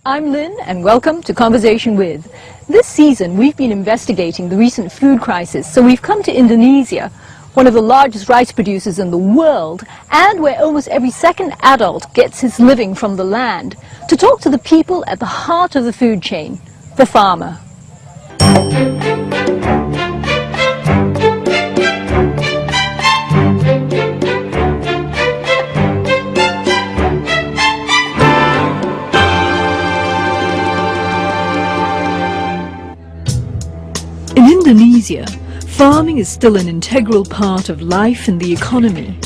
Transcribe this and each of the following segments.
I'm Lynn, and welcome to Conversation With. This season, we've been investigating the recent food crisis, so we've come to Indonesia, one of the largest rice producers in the world, and where almost every second adult gets his living from the land, to talk to the people at the heart of the food chain, the farmer. In Indonesia, farming is still an integral part of life and the economy.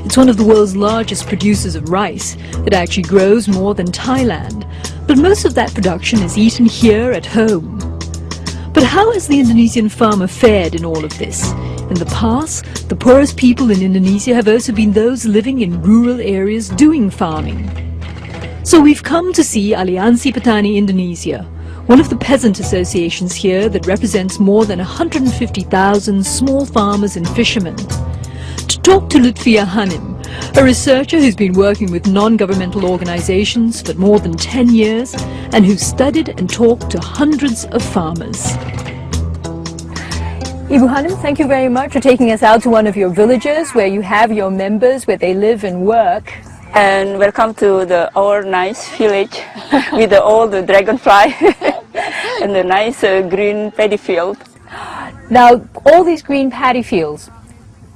It's one of the world's largest producers of rice. It actually grows more than Thailand, but most of that production is eaten here at home. But how has the Indonesian farmer fared in all of this? In the past, the poorest people in Indonesia have also been those living in rural areas doing farming. So we've come to see Aliansi Petani Indonesia, one of the peasant associations here that represents more than 150,000 small farmers and fishermen, to talk to Luthfiyah Hanim, a researcher who's been working with non-governmental organizations for more than 10 years and who's studied and talked to hundreds of farmers. Ibu Hanim, thank you very much for taking us out to one of your villages where you have your members, where they live and work. And welcome to our nice village with all the dragonfly and the nice green paddy field. Now, all these green paddy fields,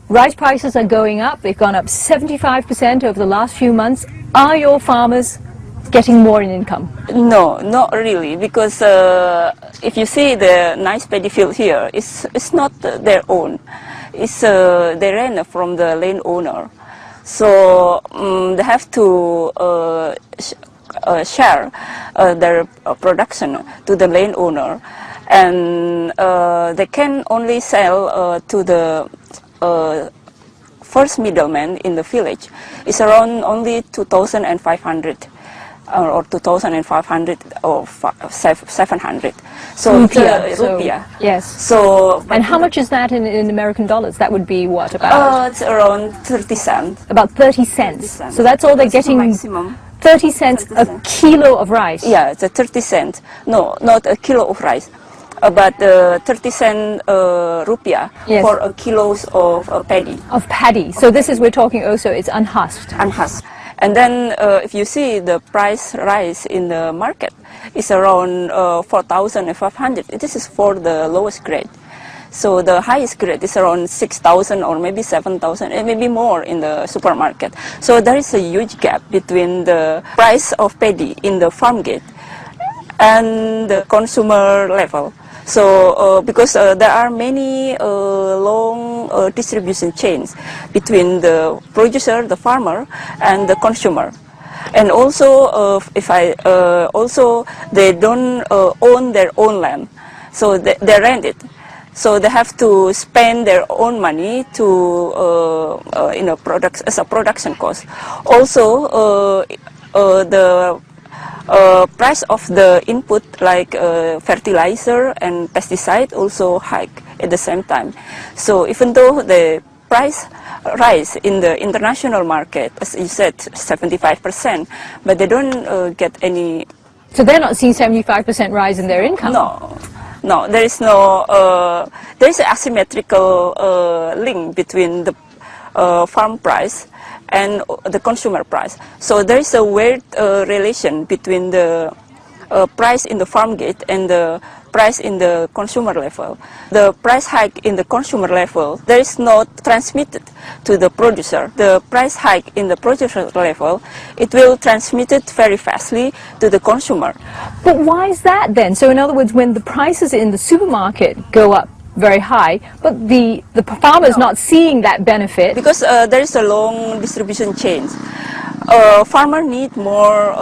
rice prices are going up. They've gone up 75% over the last few months. Are your farmers getting more in income? No, not really, because if you see the nice paddy field here, it's not their own. It's they rent from the landowner. So they have to share their production to the landowner, and they can only sell to the first middleman in the village. It's around only 2,500 or 2,500 or 700. So rupiah. Yes. So and how much is that in American dollars? That would be what, about? It's around 30 cents. About 30 cents. So that's all they're getting. Maximum. 30 cents a kilo of rice. Yeah, it's a 30 cents. No, not a kilo of rice, but 30 cent rupiah, yes, for a kilos of paddy. Of paddy. So this is, we're talking also, it's unhusked. Unhusked. And then if you see the price rise in the market, it's around 4,500. This is for the lowest grade. So the highest grade is around 6,000 or maybe 7,000 and maybe more in the supermarket. So there is a huge gap between the price of paddy in the farm gate and the consumer level. So because there are many long distribution chains between the producer, the farmer, and the consumer. And also, also they don't own their own land, so they rent it. So they have to spend their own money to as a production cost. Also, the price of the input like fertilizer and pesticide also hike at the same time. So even though the price rise in the international market, as you said, 75%, but they don't get any. So they're not seeing 75% rise in their income? No, there is no. There is an asymmetrical link between the farm price and the consumer price. So there is a weird relation between the price in the farm gate and the price in the consumer level. The price hike in the consumer level, there is not transmitted to the producer. The price hike in the producer level, it will transmit it very fastly to the consumer. But why is that then? So in other words, when the prices in the supermarket go up very high, but the farmer is not seeing that benefit. Because there is a long distribution chain. Farmer need more,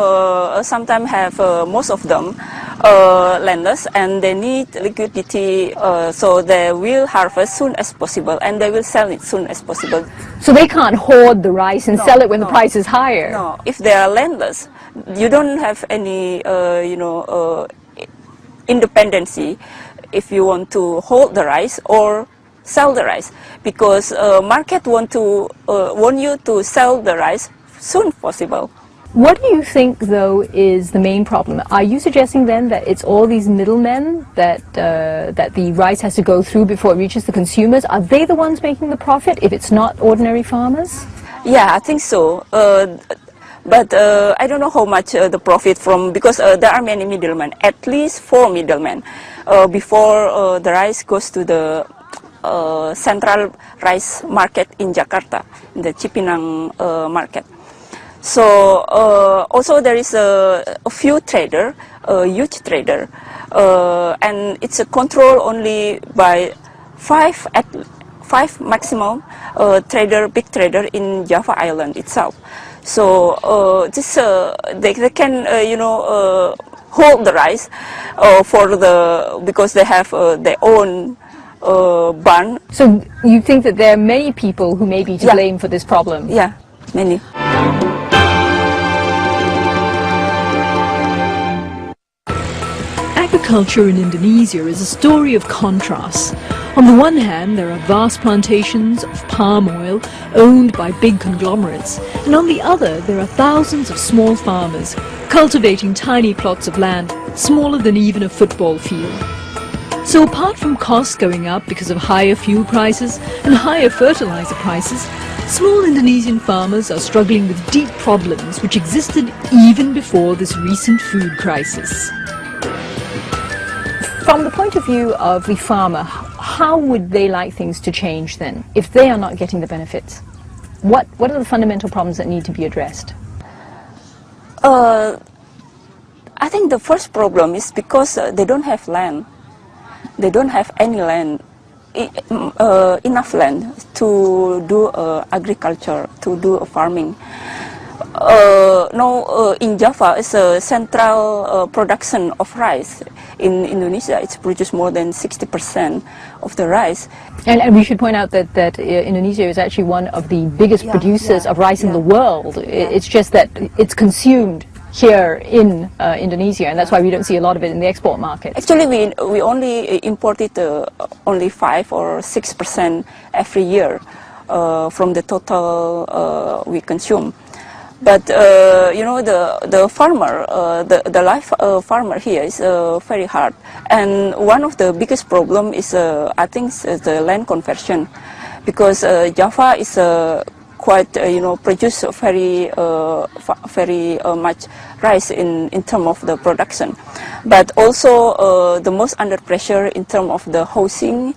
sometimes have most of them landless, and they need liquidity, so they will harvest soon as possible and they will sell it soon as possible. So they can't hoard the rice and sell it when the price is higher? No, if they are landless, you don't have any independency if you want to hold the rice or sell the rice, because market want you to sell the rice soon possible. What do you think, though, is the main problem? Are you suggesting then that it's all these middlemen that the rice has to go through before it reaches the consumers? Are they the ones making the profit if it's not ordinary farmers? Yeah, I think so. But I don't know how much the profit from, because there are many middlemen, at least 4 middlemen, before the rice goes to the central rice market in Jakarta, in the Cipinang market. So also there is a few trader, a huge trader, and it's a control only by 5 maximum big trader in Java Island itself. So this they can hold the rice because they have their own barn. So you think that there are many people who may be to blame for this problem? Yeah, many. Agriculture in Indonesia is a story of contrasts. On the one hand, there are vast plantations of palm oil owned by big conglomerates, and on the other, there are thousands of small farmers cultivating tiny plots of land, smaller than even a football field. So apart from costs going up because of higher fuel prices and higher fertilizer prices, small Indonesian farmers are struggling with deep problems which existed even before this recent food crisis. From the point of view of the farmer, how would they like things to change then, if they are not getting the benefits? What are the fundamental problems that need to be addressed? I think the first problem is because they don't have land. They don't have any land, enough land to do agriculture, to do farming. In Java, it's a central production of rice. In Indonesia, it's produced more than 60% of the rice. And we should point out that Indonesia is actually one of the biggest producers of rice in the world. It's just that it's consumed here in Indonesia, and that's why we don't see a lot of it in the export market. Actually, we only imported only 5 or 6% every year from the total we consume. But the farmer, the life farmer here is very hard, and one of the biggest problem is I think the land conversion, because Java is quite produce very much rice in terms of the production, but also the most under pressure in terms of the housing.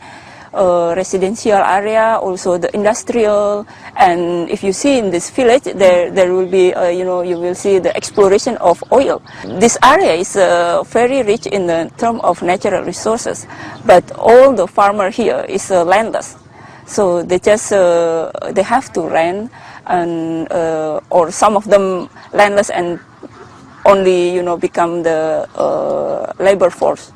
Residential area, also the industrial, and if you see in this village, there will be, you will see the exploration of oil. This area is very rich in the term of natural resources, but all the farmer here is landless, so they just they have to rent, and or some of them landless and only become the labor force.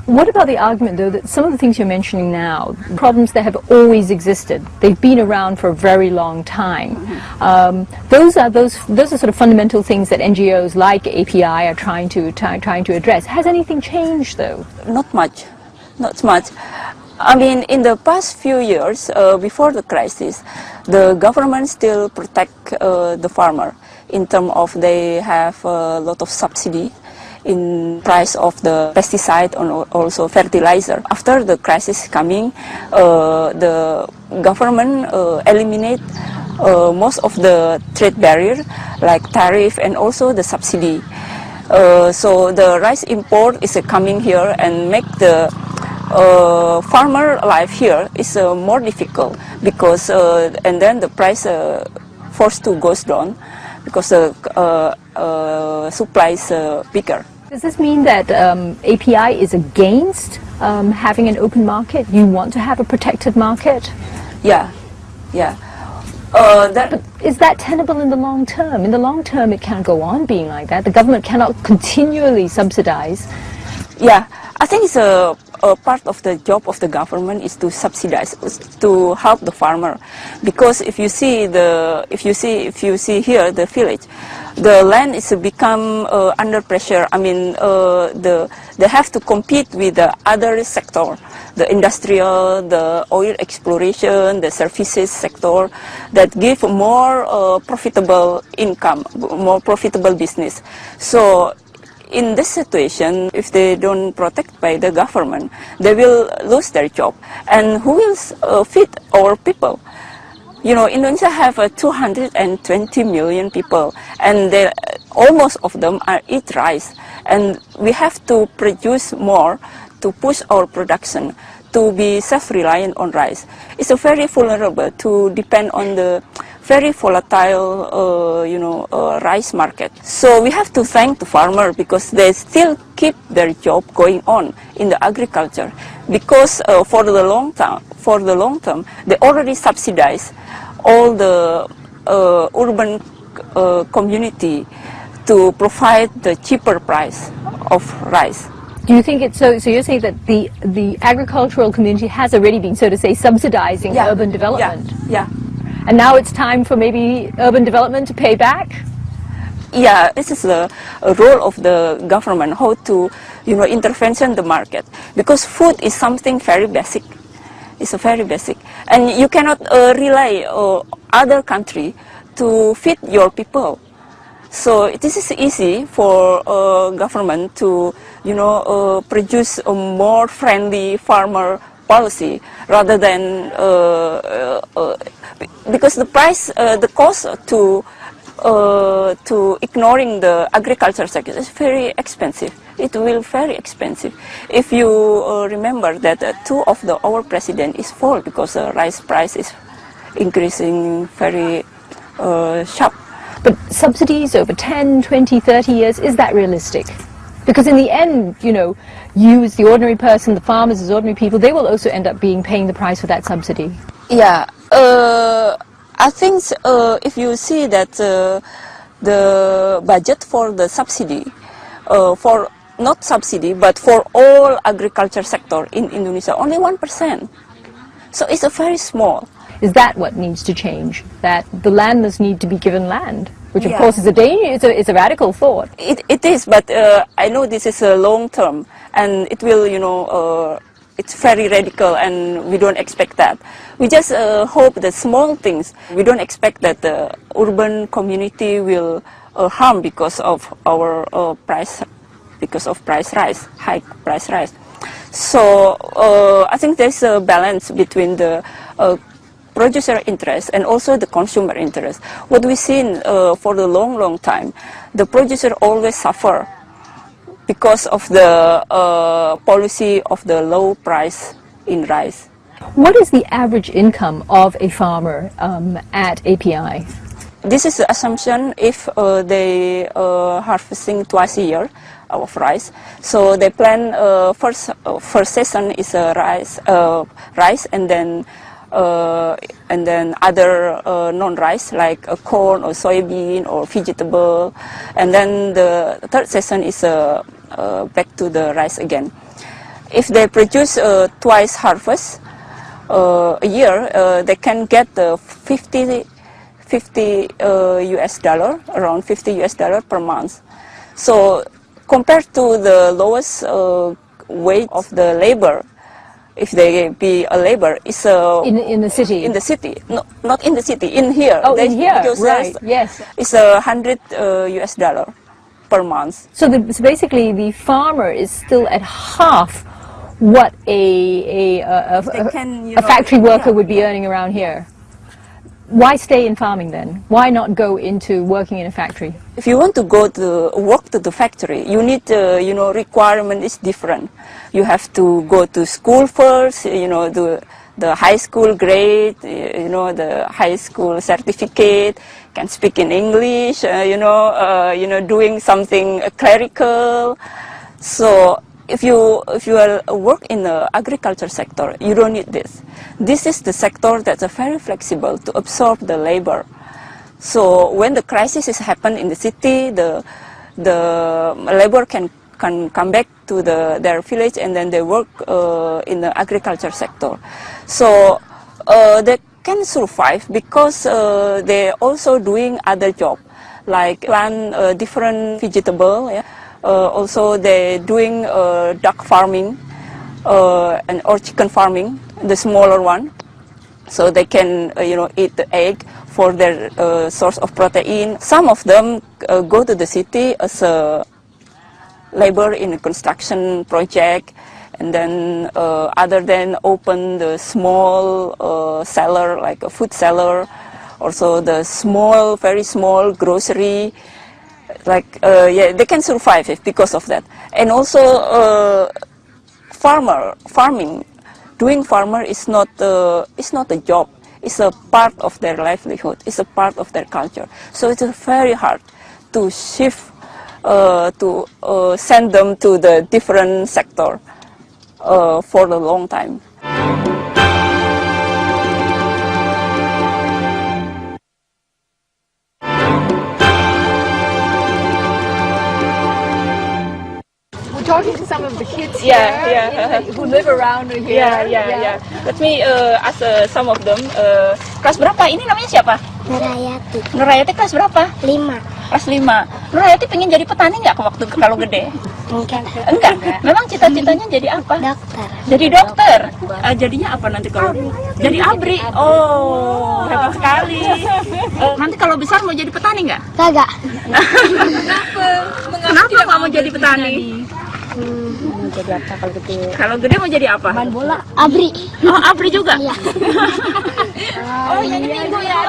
What about the argument, though, that some of the things you're mentioning now, problems that have always existed, they've been around for a very long time. Those are sort of fundamental things that NGOs like API are trying to address. Has anything changed, though? Not much, not much. I mean, in the past few years, before the crisis, the government still protect the farmer in terms of they have a lot of subsidy in price of the pesticide and also fertilizer. After the crisis coming, the government eliminate most of the trade barrier like tariff and also the subsidy. So the rice import is coming here and make the farmer life here is more difficult, because and then the price forced to goes down because the supply is bigger. Does this mean that API is against having an open market? You want to have a protected market? Yeah, yeah. But is that tenable in the long term? In the long term, it can't go on being like that. The government cannot continually subsidize. Yeah, I think it's part of the job of the government is to subsidize, to help the farmer, because if you see here the village, the land is become under pressure. I mean, they have to compete with the other sector, the industrial, the oil exploration, the services sector, that give more profitable income, more profitable business. So in this situation, if they don't protect by the government, they will lose their job. And who will feed our people? You know, Indonesia have 220 million people, and almost of them eat rice. And we have to produce more to push our production, to be self-reliant on rice. It's a very vulnerable to depend on the very volatile, rice market. So we have to thank the farmer because they still keep their job going on in the agriculture. Because for the long term, they already subsidize all the urban community to provide the cheaper price of rice. Do you think it's so you're saying that the agricultural community has already been, so to say, subsidizing urban development? Yeah. And now it's time for maybe urban development to pay back? Yeah, this is the role of the government, how to, intervention the market. Because food is something very basic. It's a very basic. And you cannot rely on other country to feed your people. So this is easy for government to, produce a more friendly farmer policy rather than because the price, the cost to ignoring the agriculture sector is very expensive. It will very expensive. If you remember that two of our president is fall because the rice price is increasing very sharp. But subsidies over 10, 20, 30 years, is that realistic? Because in the end, you as the ordinary person, the farmers as ordinary people, they will also end up paying the price for that subsidy. Yeah, I think if you see that the budget for the subsidy, for not subsidy, but for all agriculture sector in Indonesia, only 1%. So it's a very small. Is that what needs to change? That the landless need to be given land, which of course is a danger. It's a radical thought. It is, but I know this is a long term, and it will, it's very radical, and we don't expect that. We just hope that small things. We don't expect that the urban community will harm because of our price, because of price rise, high price rise. So I think there's a balance between the producer interest and also the consumer interest. What we've seen for the long time, the producer always suffer because of the policy of the low price in rice. What is the average income of a farmer at API? This is the assumption if they harvesting twice a year of rice. So they plan first season is rice, and then other non-rice like corn or soybean or vegetable, and then the third season is back to the rice again. If they produce twice harvest a year, they can get $50 US, around $50 US per month. So compared to the lowest wage of the labor, if they be a labor, it's in the city. In the city, no, not in the city. In here. Oh, in here, right? Yes. It's $100 US per month. So basically, the farmer is still at half what a factory worker would be earning around here. Why stay in farming then? Why not go into working in a factory? If you want to go to work to the factory, you need, requirement is different. You have to go to school first, the high school grade, the high school certificate, can speak in English, doing something clerical. So if you work in the agriculture sector, you don't need this. This is the sector that's very flexible to absorb the labor. So when the crisis is happen in the city, the labor can can come back to their village and then they work in the agriculture sector. So they can survive because they're also doing other job, like plant different vegetable. Yeah? Also they're doing duck farming or chicken farming, the smaller one. So they can, eat the egg for their source of protein. Some of them go to the city as a labor in a construction project, and then other than open the small seller, like a food seller, also the small, very small grocery. Like they can survive because of that. And also farming. Doing farmer is not a job. It's a part of their livelihood. It's a part of their culture. So it's very hard to shift, to send them to the different sector for a long time. Talking to some of the kids who live around here. Yeah. Let me ask some of them. Kelas berapa? Ini namanya siapa? Nurayati. Nurayati kelas berapa? 5. Kelas 5. Nurayati pengen jadi petani nggak kalau gede? Enggak. Memang cita-citanya jadi apa? Dokter. Jadi dokter. Jadinya apa nanti kalau? Jadi abri. Oh, hebat sekali. Nanti kalau besar mau jadi petani nggak? Kagak. Kenapa nggak mau jadi petani? Mau jadi apa kalau gede? Kalau gede mau jadi apa? Main bola. Abri. Oh, abri juga? Iya. Oh, nyanyi minggu ya.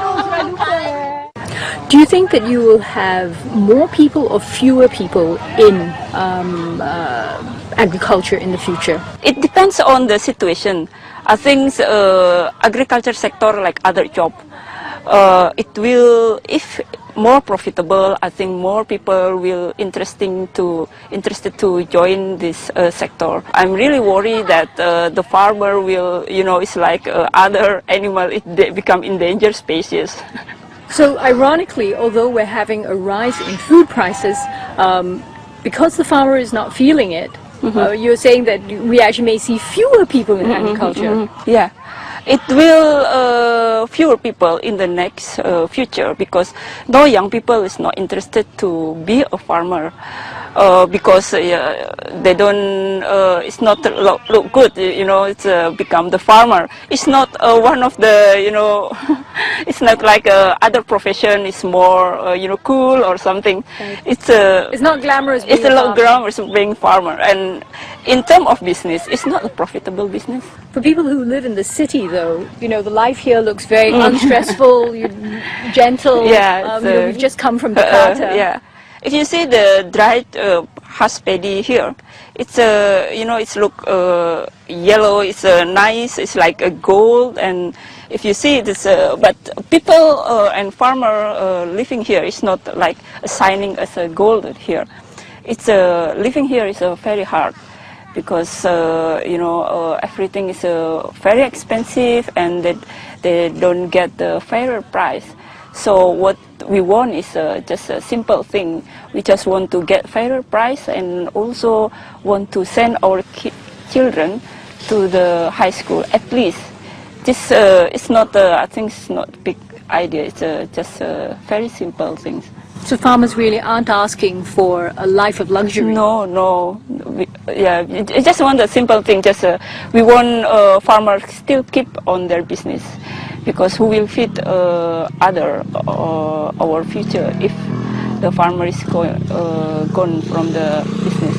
Do you think that you will have more people or fewer people in agriculture in the future? It depends on the situation. I think agriculture sector, like other job, it will, if more profitable, I think more people will interested to join this sector. I'm really worried that the farmer will, it's like other animal, they become endangered species. So ironically, although we're having a rise in food prices, because the farmer is not feeling it, you're saying that we actually may see fewer people in agriculture. Yeah. It will fewer people in the next future, because no young people is not interested to be a farmer because they don't. It's not look good. It's become the farmer. It's not one of the. It's not like other profession is more cool or something. Right. It's not glamorous. It's a lot glamorous being farmer, and in terms of business, it's not a profitable business. For people who live in the city, though, the life here looks very unstressful, gentle. Yeah, we've just come from Jakarta. Yeah, if you see the dried husk paddy here, it's it's look yellow. It's nice. It's like a gold, and if you see this, but people and farmer living here is not like shining as a gold here. It's living here is very hard. Because everything is very expensive, and they don't get the fairer price. So what we want is just a simple thing. We just want to get fairer price, and also want to send our children to the high school at least. This it's not I think it's not big idea. It's just very simple things. So farmers really aren't asking for a life of luxury. No. We just want a simple thing. Just we want farmers still keep on their business, because who will feed our future if the farmer is gone from the business?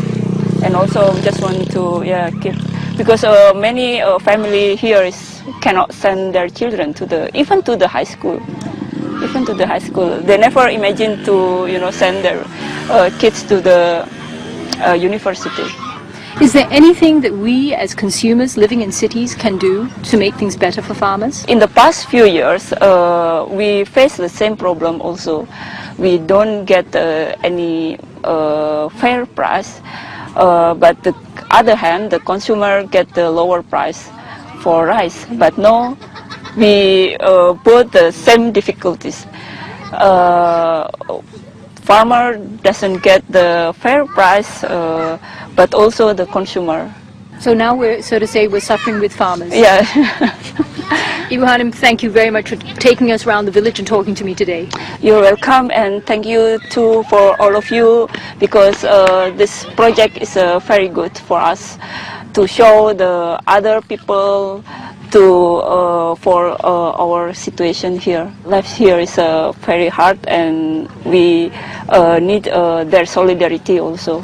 And also we just want to keep, because many family here cannot send their children even to the high school. Even to the high school, they never imagine to send their kids to the university. Is there anything that we as consumers living in cities can do to make things better for farmers? In the past few years, we face the same problem also. We don't get any fair price, but the other hand, the consumer get the lower price for rice. But no, we both the same difficulties. farmer doesn't get the fair price, but also the consumer. So now we're, so to say, we're suffering with farmers. Yeah. Ibu Hanim, thank you very much for taking us around the village and talking to me today. You're welcome, and thank you too for all of you, because this project is very good for us to show the other people for our situation here. Life here is very hard, and we need their solidarity also.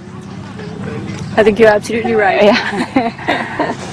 I think you're absolutely right. Yeah.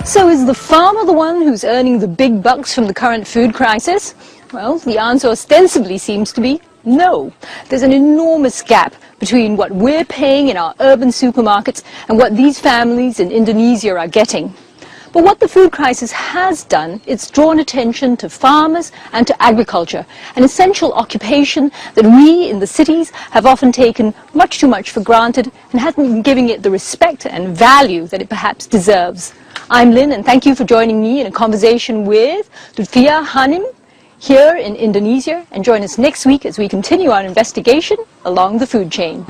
So is the farmer the one who's earning the big bucks from the current food crisis? Well, the answer ostensibly seems to be no. There's an enormous gap between what we're paying in our urban supermarkets and what these families in Indonesia are getting. But what the food crisis has done, it's drawn attention to farmers and to agriculture, an essential occupation that we in the cities have often taken much too much for granted and hasn't been giving it the respect and value that it perhaps deserves. I'm Lynn, and thank you for joining me in a conversation with Luthfiyah Hanim here in Indonesia, and join us next week as we continue our investigation along the food chain.